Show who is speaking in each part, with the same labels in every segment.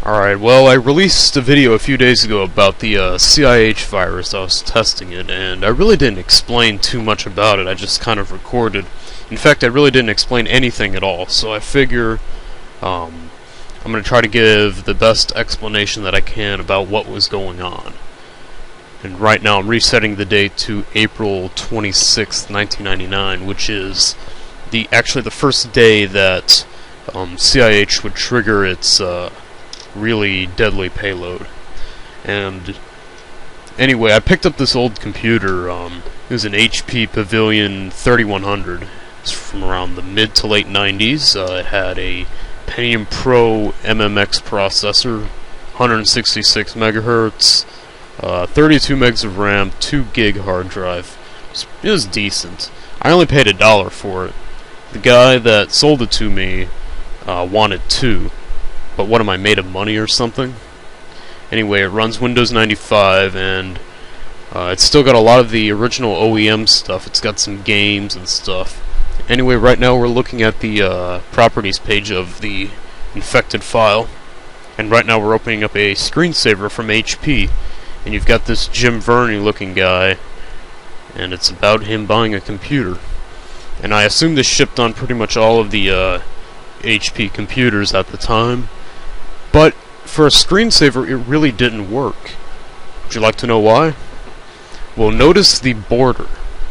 Speaker 1: Alright, well, I released a video a few days ago about the CIH virus. I was testing it, and I really didn't explain too much about it. I just kind of recorded. In fact, I really didn't explain anything at all, so I figure I'm going to try to give the best explanation that I can about what was going on. And right now I'm resetting the date to April 26th, 1999, which is actually the first day that CIH would trigger its really deadly payload. And anyway, I picked up this old computer. It was an HP Pavilion 3100. It's from around the mid to late 90s. It had a Pentium Pro MMX processor, 166 megahertz, 32 megs of RAM, 2 gig hard drive. It was decent. I only paid $1 for it. The guy that sold it to me wanted $2. But what am I, made of money or something? Anyway, it runs Windows 95, and it's still got a lot of the original OEM stuff. It's got some games and stuff. Anyway, right now we're looking at the properties page of the infected file. And right now we're opening up a screensaver from HP. And you've got this Jim Verney looking guy, and it's about him buying a computer. And I assume this shipped on pretty much all of the HP computers at the time. But for a screensaver, it really didn't work. Would you like to know why? Well, notice the border.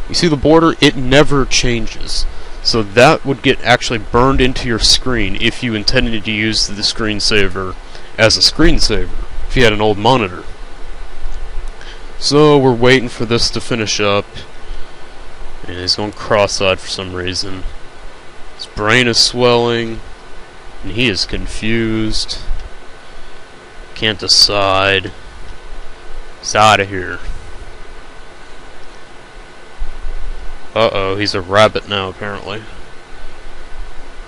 Speaker 1: You see the border? It never changes. So that would get actually burned into your screen if you intended to use the screensaver as a screensaver, if you had an old monitor. So we're waiting for this to finish up. And he's going cross-eyed for some reason. His brain is swelling, and he is confused. Can't decide. He's out of here. Uh-oh, he's a rabbit now, apparently.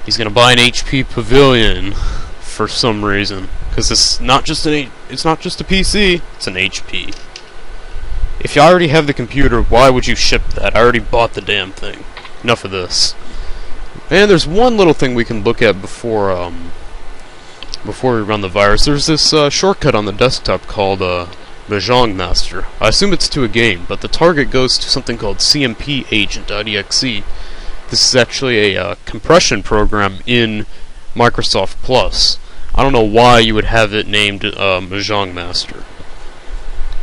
Speaker 1: He's gonna buy an HP Pavilion for some reason, because it's not just a PC, it's an HP. If you already have the computer, why would you ship that? I already bought the damn thing. Enough of this. And there's one little thing we can look at before we run the virus. There's this shortcut on the desktop called Mahjong Master. I assume it's to a game, but the target goes to something called CMP Agent.exe. This is actually a compression program in Microsoft Plus. I don't know why you would have it named Mahjong Master.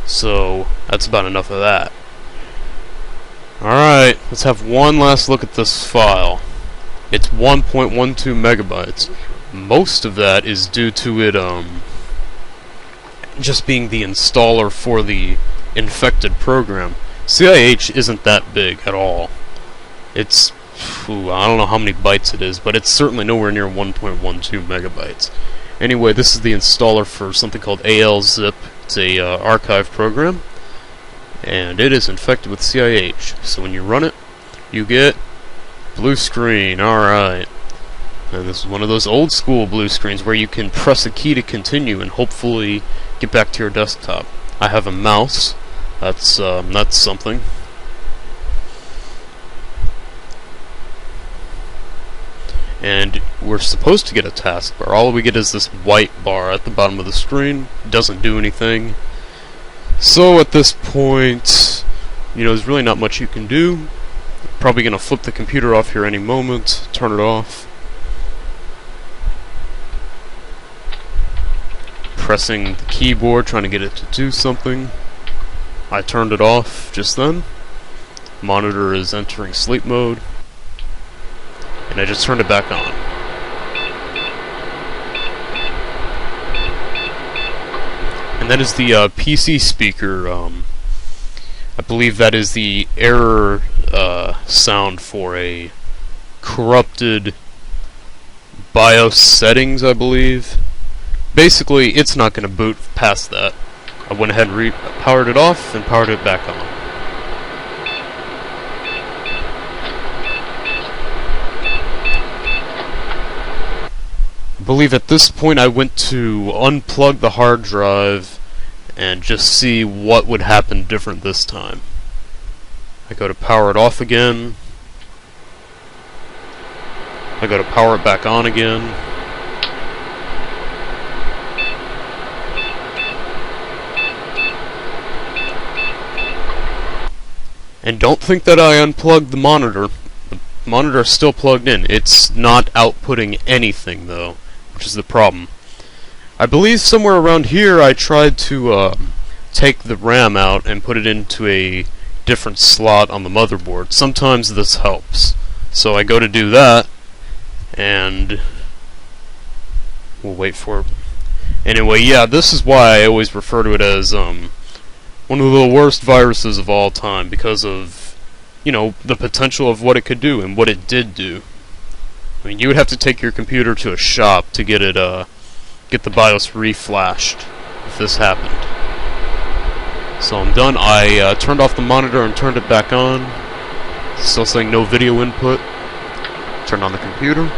Speaker 1: So that's about enough of that. Alright, let's have one last look at this file. It's 1.12 megabytes. Most of that is due to it just being the installer for the infected program. CIH isn't that big at all. It's, I don't know how many bytes it is, but it's certainly nowhere near 1.12 megabytes. Anyway, this is the installer for something called ALZip. It's a archive program, and it is infected with CIH. So when you run it, you get blue screen. Alright. And this is one of those old school blue screens where you can press a key to continue and hopefully get back to your desktop. I have a mouse. That's something. And we're supposed to get a taskbar. All we get is this white bar at the bottom of the screen. It doesn't do anything. So at this point, there's really not much you can do. Probably gonna flip the computer off here any moment. Turn it off. Pressing the keyboard, trying to get it to do something. I turned it off just then. Monitor is entering sleep mode. And I just turned it back on. And that is the PC speaker. I believe that is the error sound for a corrupted BIOS settings, I believe. Basically, it's not going to boot past that. I went ahead and powered it off and powered it back on. I believe at this point I went to unplug the hard drive and just see what would happen different this time. I go to power it off again. I go to power it back on again. And don't think that I unplugged the monitor. The monitor is still plugged in. It's not outputting anything, though, which is the problem. I believe somewhere around here I tried to take the RAM out and put it into a different slot on the motherboard. Sometimes this helps. So I go to do that, and we'll wait for it. Anyway, yeah, this is why I always refer to it as one of the worst viruses of all time, because of, you know, the potential of what it could do and what it did do. I mean, you would have to take your computer to a shop to get it, get the BIOS reflashed if this happened. So I'm done. I turned off the monitor and turned it back on. Still saying no video input. Turn on the computer.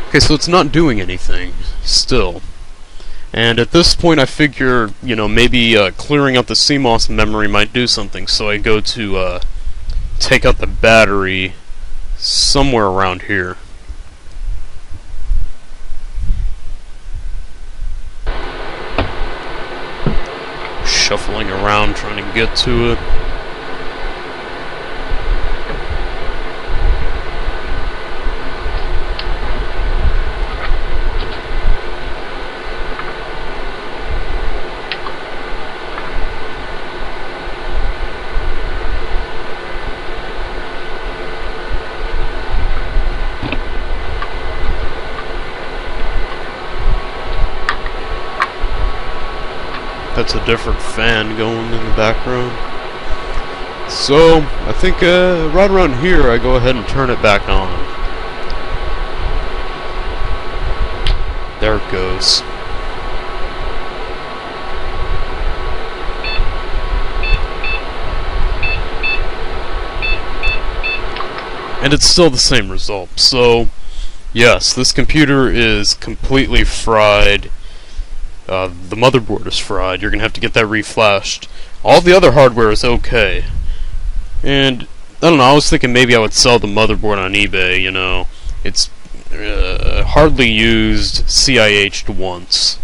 Speaker 1: Okay, so it's not doing anything, still. And at this point I figure, you know, maybe clearing out the CMOS memory might do something, so I go to take out the battery somewhere around here. Shuffling around trying to get to it. That's a different fan going in the background. So, I think right around here I go ahead and turn it back on. There it goes. And it's still the same result. So, yes, this computer is completely fried. The motherboard is fried. You're going to have to get that reflashed. All the other hardware is okay. And, I don't know, I was thinking maybe I would sell the motherboard on eBay, you know. It's hardly used, CIH'd once.